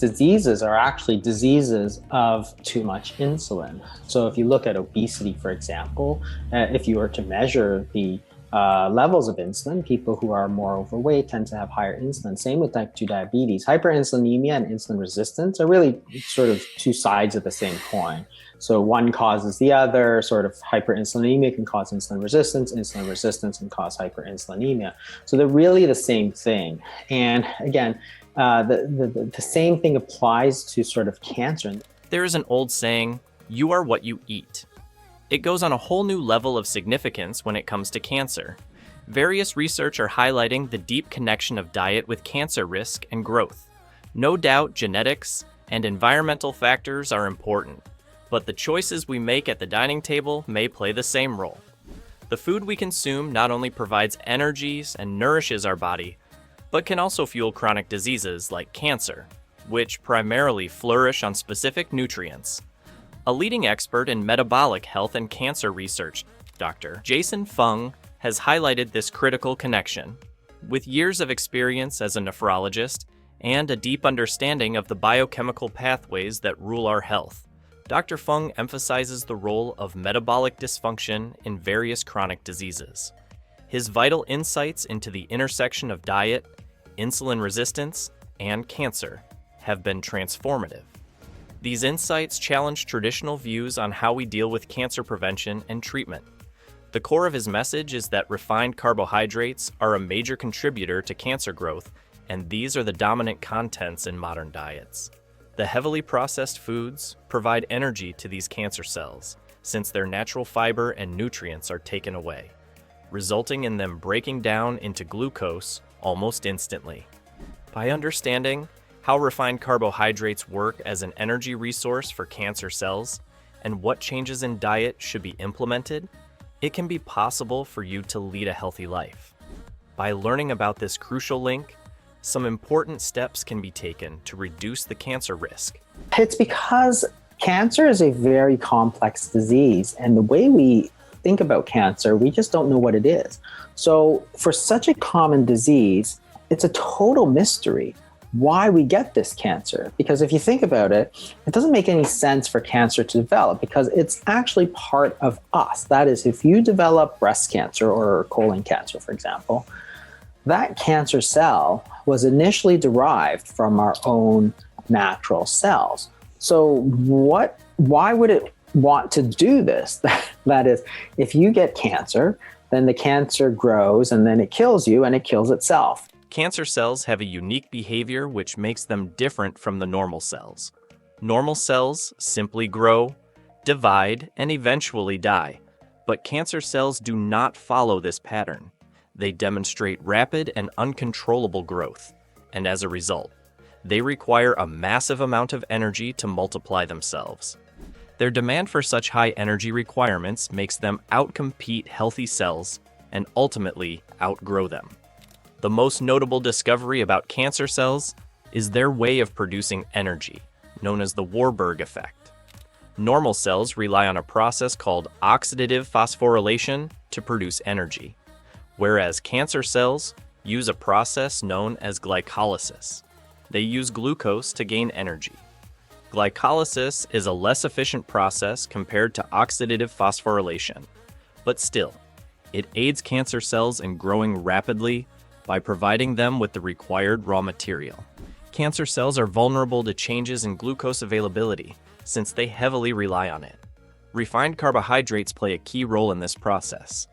diseases are actually diseases of too much insulin. So if you look at obesity, for example, if you were to measure the levels of insulin, people who are more overweight tend to have higher insulin. Same with type 2 diabetes. Hyperinsulinemia and insulin resistance are really sort of two sides of the same coin. So one causes the other. Sort of hyperinsulinemia can cause insulin resistance can cause hyperinsulinemia. So they're really the same thing. And again, the same thing applies to sort of cancer. There is an old saying, "You are what you eat." It goes on a whole new level of significance when it comes to cancer. Various research are highlighting the deep connection of diet with cancer risk and growth. No doubt genetics and environmental factors are important, but the choices we make at the dining table may play the same role. The food we consume not only provides energies and nourishes our body, but can also fuel chronic diseases like cancer, which primarily flourish on specific nutrients. A leading expert in metabolic health and cancer research, Dr. Jason Fung, has highlighted this critical connection. With years of experience as a nephrologist and a deep understanding of the biochemical pathways that rule our health, Dr. Fung emphasizes the role of metabolic dysfunction in various chronic diseases. His vital insights into the intersection of diet, insulin resistance, and cancer have been transformative. These insights challenge traditional views on how we deal with cancer prevention and treatment. The core of his message is that refined carbohydrates are a major contributor to cancer growth, and these are the dominant contents in modern diets. The heavily processed foods provide energy to these cancer cells, since their natural fiber and nutrients are taken away, resulting in them breaking down into glucose almost instantly. By understanding how refined carbohydrates work as an energy resource for cancer cells and what changes in diet should be implemented, it can be possible for you to lead a healthy life. By learning about this crucial link, some important steps can be taken to reduce the cancer risk. It's because cancer is a very complex disease, and the way we think about cancer, we just don't know what it is. So for such a common disease, it's a total mystery why we get this cancer. Because if you think about it, it doesn't make any sense for cancer to develop because it's actually part of us. That is, if you develop breast cancer or colon cancer, for example, that cancer cell was initially derived from our own natural cells. So why would it want to do this? That is, if you get cancer, then the cancer grows and then it kills you and it kills itself. Cancer cells have a unique behavior which makes them different from the normal cells. Normal cells simply grow, divide, and eventually die. But cancer cells do not follow this pattern. They demonstrate rapid and uncontrollable growth, and as a result, they require a massive amount of energy to multiply themselves. Their demand for such high energy requirements makes them outcompete healthy cells and ultimately outgrow them. The most notable discovery about cancer cells is their way of producing energy, known as the Warburg effect. Normal cells rely on a process called oxidative phosphorylation to produce energy, whereas cancer cells use a process known as glycolysis. They use glucose to gain energy. Glycolysis is a less efficient process compared to oxidative phosphorylation, but still, it aids cancer cells in growing rapidly by providing them with the required raw material. Cancer cells are vulnerable to changes in glucose availability since they heavily rely on it. Refined carbohydrates play a key role in this process.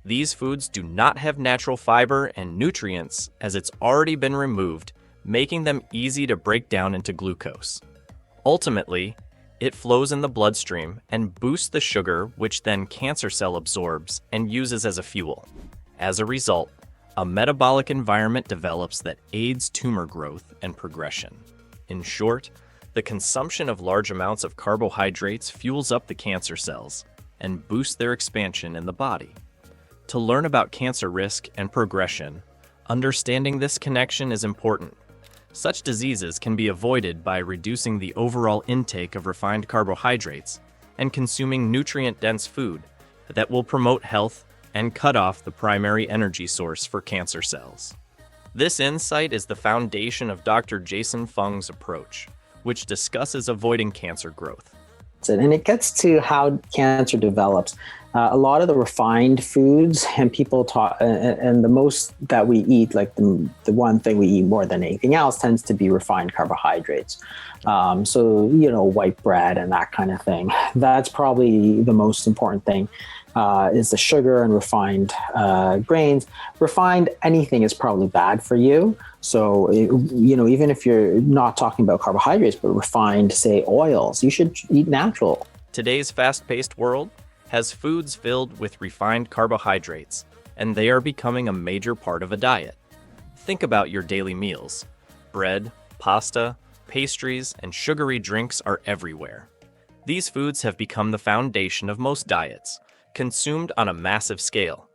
These foods do not have natural fiber and nutrients as it's already been removed, making them easy to break down into glucose. Ultimately, it flows in the bloodstream and boosts the sugar, which then cancer cell absorbs and uses as a fuel. As a result, a metabolic environment develops that aids tumor growth and progression. In short, the consumption of large amounts of carbohydrates fuels up the cancer cells and boosts their expansion in the body. To learn about cancer risk and progression, understanding this connection is important. Such diseases can be avoided by reducing the overall intake of refined carbohydrates and consuming nutrient-dense food that will promote health and cut off the primary energy source for cancer cells. This insight is the foundation of Dr. Jason Fung's approach, which discusses avoiding cancer growth. And it gets to how cancer develops. A lot of the refined foods, and people talk, and the most that we eat, like the one thing we eat more than anything else, tends to be refined carbohydrates. So, white bread and that kind of thing. That's probably the most important thing. Is the sugar and refined grains. Refined anything is probably bad for you. So, even if you're not talking about carbohydrates, but refined, say, oils, you should eat natural. Today's fast-paced world has foods filled with refined carbohydrates, and they are becoming a major part of a diet. Think about your daily meals. Bread, pasta, pastries, and sugary drinks are everywhere. These foods have become the foundation of most diets, consumed on a massive scale.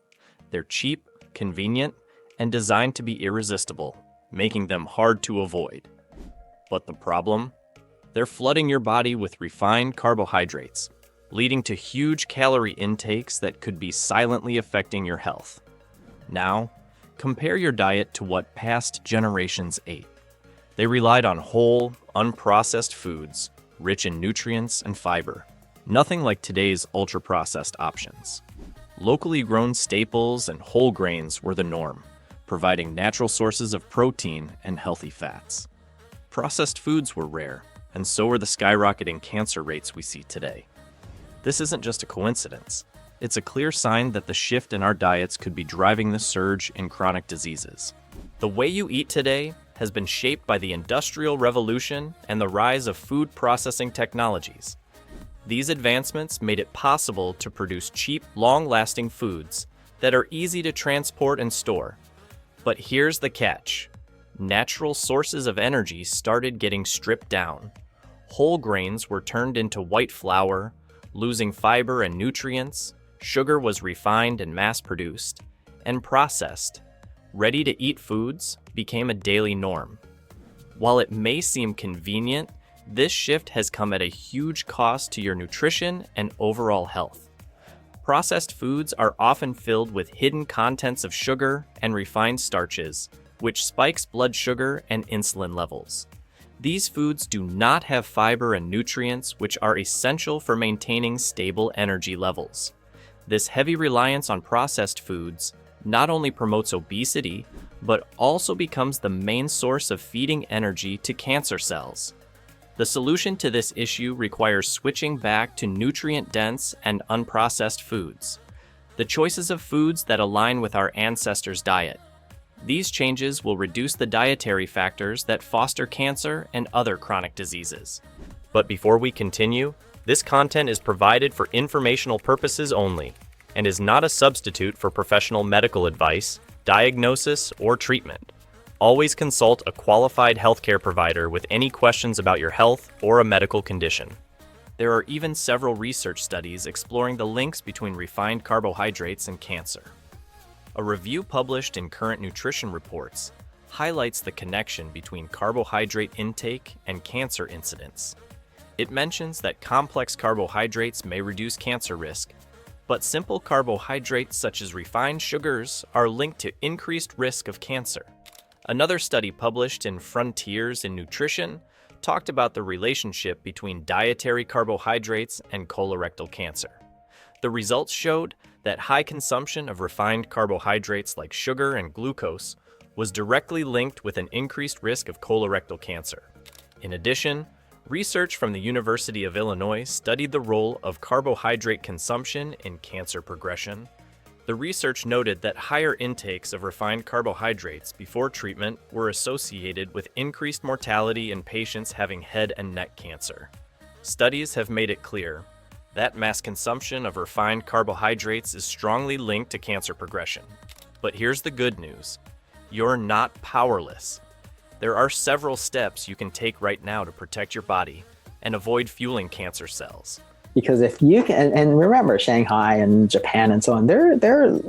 They're cheap, convenient, and designed to be irresistible, making them hard to avoid. But the problem? They're flooding your body with refined carbohydrates, leading to huge calorie intakes that could be silently affecting your health. Now, compare your diet to what past generations ate. They relied on whole, unprocessed foods, rich in nutrients and fiber. Nothing like today's ultra-processed options. Locally grown staples and whole grains were the norm, providing natural sources of protein and healthy fats. Processed foods were rare, and so were the skyrocketing cancer rates we see today. This isn't just a coincidence. It's a clear sign that the shift in our diets could be driving the surge in chronic diseases. The way you eat today has been shaped by the Industrial Revolution and the rise of food processing technologies. These advancements made it possible to produce cheap, long-lasting foods that are easy to transport and store. But here's the catch. Natural sources of energy started getting stripped down. Whole grains were turned into white flour, losing fiber and nutrients. Sugar was refined and mass-produced, and processed. Ready-to-eat foods became a daily norm. While it may seem convenient, this shift has come at a huge cost to your nutrition and overall health. Processed foods are often filled with hidden contents of sugar and refined starches, which spikes blood sugar and insulin levels. These foods do not have fiber and nutrients, which are essential for maintaining stable energy levels. This heavy reliance on processed foods not only promotes obesity, but also becomes the main source of feeding energy to cancer cells. The solution to this issue requires switching back to nutrient-dense and unprocessed foods, the choices of foods that align with our ancestors' diet. These changes will reduce the dietary factors that foster cancer and other chronic diseases. But before we continue, this content is provided for informational purposes only and is not a substitute for professional medical advice, diagnosis, or treatment. Always consult a qualified healthcare provider with any questions about your health or a medical condition. There are even several research studies exploring the links between refined carbohydrates and cancer. A review published in Current Nutrition Reports highlights the connection between carbohydrate intake and cancer incidence. It mentions that complex carbohydrates may reduce cancer risk, but simple carbohydrates such as refined sugars are linked to increased risk of cancer. Another study published in Frontiers in Nutrition talked about the relationship between dietary carbohydrates and colorectal cancer. The results showed that high consumption of refined carbohydrates like sugar and glucose was directly linked with an increased risk of colorectal cancer. In addition, research from the University of Illinois studied the role of carbohydrate consumption in cancer progression. The research noted that higher intakes of refined carbohydrates before treatment were associated with increased mortality in patients having head and neck cancer. Studies have made it clear that mass consumption of refined carbohydrates is strongly linked to cancer progression. But here's the good news. You're not powerless. There are several steps you can take right now to protect your body and avoid fueling cancer cells. Because if you can, and remember Shanghai and Japan and so on, they're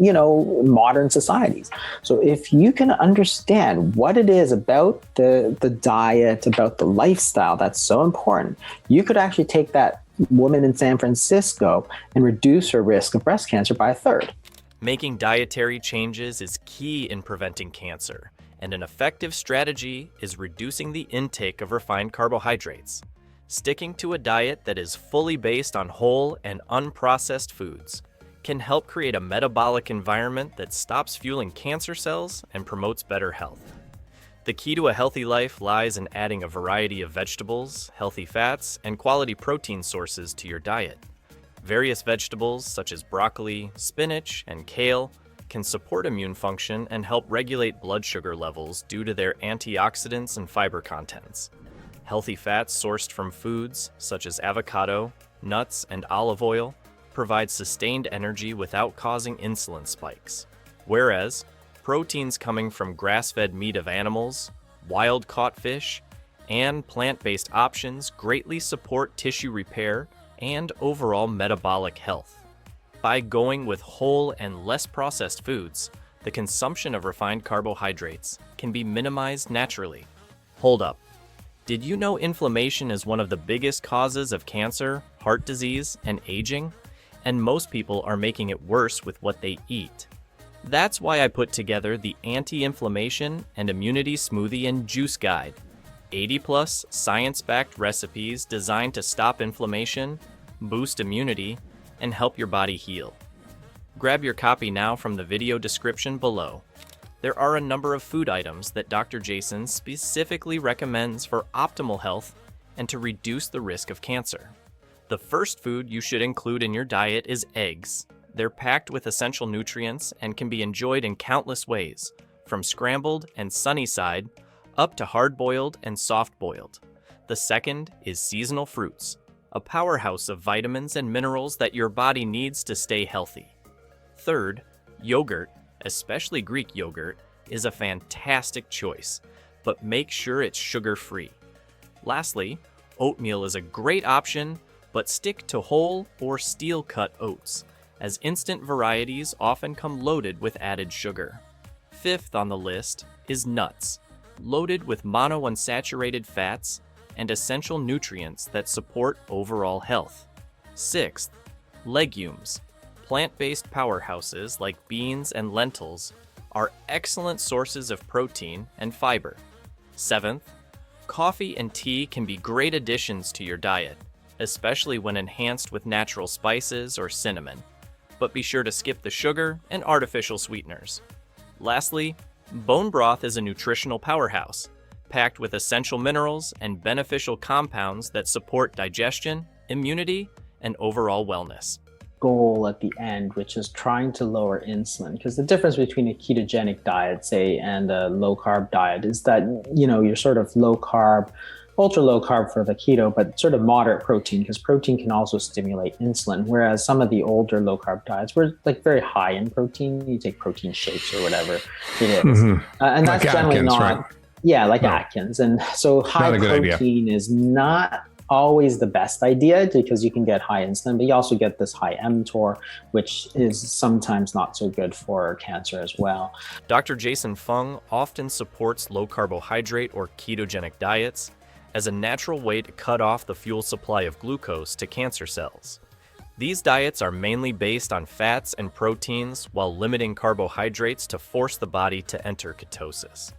modern societies. So if you can understand what it is about the diet, about the lifestyle that's so important, you could actually take that woman in San Francisco and reduce her risk of breast cancer by a third. Making dietary changes is key in preventing cancer and an effective strategy is reducing the intake of refined carbohydrates. Sticking to a diet that is fully based on whole and unprocessed foods can help create a metabolic environment that stops fueling cancer cells and promotes better health. The key to a healthy life lies in adding a variety of vegetables, healthy fats, and quality protein sources to your diet. Various vegetables such as broccoli, spinach, and kale can support immune function and help regulate blood sugar levels due to their antioxidants and fiber contents. Healthy fats sourced from foods such as avocado, nuts, and olive oil provide sustained energy without causing insulin spikes. Whereas, proteins coming from grass-fed meat of animals, wild-caught fish, and plant-based options greatly support tissue repair and overall metabolic health. By going with whole and less processed foods, the consumption of refined carbohydrates can be minimized naturally. Hold up. Did you know inflammation is one of the biggest causes of cancer, heart disease, and aging? And most people are making it worse with what they eat. That's why I put together the Anti-Inflammation and Immunity Smoothie and Juice Guide. 80+ science-backed recipes designed to stop inflammation, boost immunity, and help your body heal. Grab your copy now from the video description below. There are a number of food items that Dr. Jason specifically recommends for optimal health and to reduce the risk of cancer. The first food you should include in your diet is eggs. They're packed with essential nutrients and can be enjoyed in countless ways, from scrambled and sunny side up to hard-boiled and soft-boiled. The second is seasonal fruits, a powerhouse of vitamins and minerals that your body needs to stay healthy. Third, yogurt, especially Greek yogurt, is a fantastic choice, but make sure it's sugar-free. Lastly, oatmeal is a great option, but stick to whole or steel-cut oats, as instant varieties often come loaded with added sugar. Fifth on the list is nuts, loaded with monounsaturated fats and essential nutrients that support overall health. Sixth, legumes. Plant-based powerhouses like beans and lentils are excellent sources of protein and fiber. Seventh, coffee and tea can be great additions to your diet, especially when enhanced with natural spices or cinnamon, but be sure to skip the sugar and artificial sweeteners. Lastly, bone broth is a nutritional powerhouse, packed with essential minerals and beneficial compounds that support digestion, immunity, and overall wellness. Goal at the end, which is trying to lower insulin, because the difference between a ketogenic diet, say, and a low carb diet is that, you're sort of low carb, ultra low carb for the keto, but sort of moderate protein, because protein can also stimulate insulin. Whereas some of the older low carb diets were like very high in protein. You take protein shakes or whatever it is. And that's like generally Atkins, not, right? Yeah, like Atkins. And so high protein is not always the best idea, because you can get high insulin, but you also get this high mTOR, which is sometimes not so good for cancer as well. Dr. Jason Fung often supports low carbohydrate or ketogenic diets as a natural way to cut off the fuel supply of glucose to cancer cells. These diets are mainly based on fats and proteins while limiting carbohydrates to force the body to enter ketosis.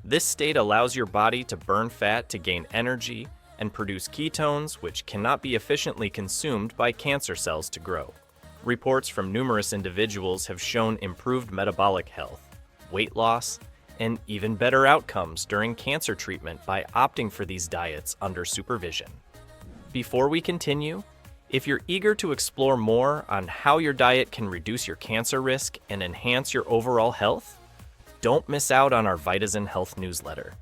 This state allows your body to burn fat to gain energy and produce ketones, which cannot be efficiently consumed by cancer cells to grow. Reports from numerous individuals have shown improved metabolic health, weight loss, and even better outcomes during cancer treatment by opting for these diets under supervision. Before we continue, if you're eager to explore more on how your diet can reduce your cancer risk and enhance your overall health, don't miss out on our Vitazen Health newsletter.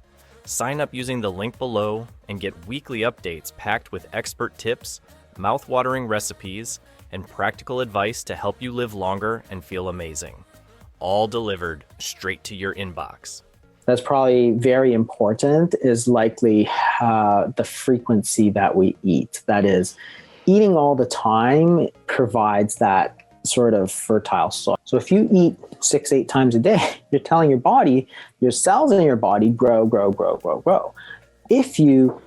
Sign up using the link below and get weekly updates packed with expert tips, mouth-watering recipes, and practical advice to help you live longer and feel amazing. All delivered straight to your inbox. That's probably very important, is likely the frequency that we eat. That is, eating all the time provides that sort of fertile soil. So if you eat 6-8 times a day, you're telling your body, your cells in your body grow. If you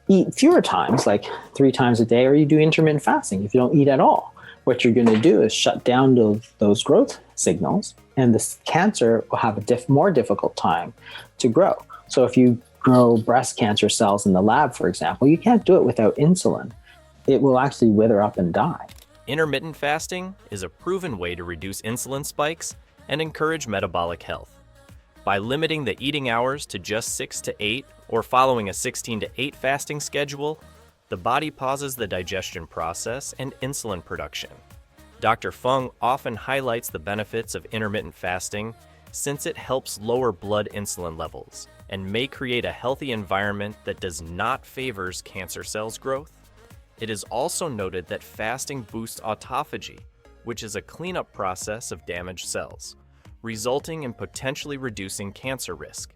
eat fewer times, like 3 times a day, or you do intermittent fasting, if you don't eat at all, what you're going to do is shut down those growth signals, and this cancer will have a more difficult time to grow. So if you grow breast cancer cells in the lab, for example, you can't do it without insulin. It will actually wither up and die. Intermittent fasting is a proven way to reduce insulin spikes and encourage metabolic health. By limiting the eating hours to just 6 to 8 or following a 16 to 8 fasting schedule, the body pauses the digestion process and insulin production. Dr. Fung often highlights the benefits of intermittent fasting since it helps lower blood insulin levels and may create a healthy environment that does not favor cancer cells growth. It is also noted that fasting boosts autophagy, which is a cleanup process of damaged cells, resulting in potentially reducing cancer risk.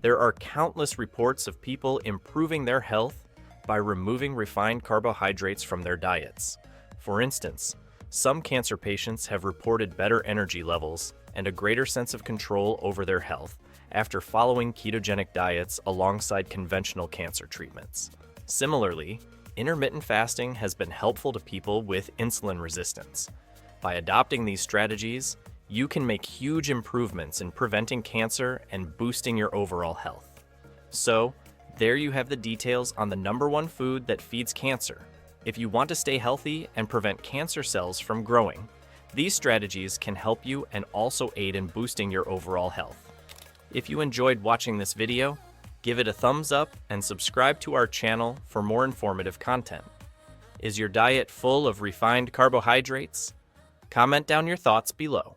There are countless reports of people improving their health by removing refined carbohydrates from their diets. For instance, some cancer patients have reported better energy levels and a greater sense of control over their health after following ketogenic diets alongside conventional cancer treatments. Similarly, intermittent fasting has been helpful to people with insulin resistance. By adopting these strategies, you can make huge improvements in preventing cancer and boosting your overall health. So, there you have the details on the #1 food that feeds cancer. If you want to stay healthy and prevent cancer cells from growing, these strategies can help you and also aid in boosting your overall health. If you enjoyed watching this video, give it a thumbs up and subscribe to our channel for more informative content. Is your diet full of refined carbohydrates? Comment down your thoughts below.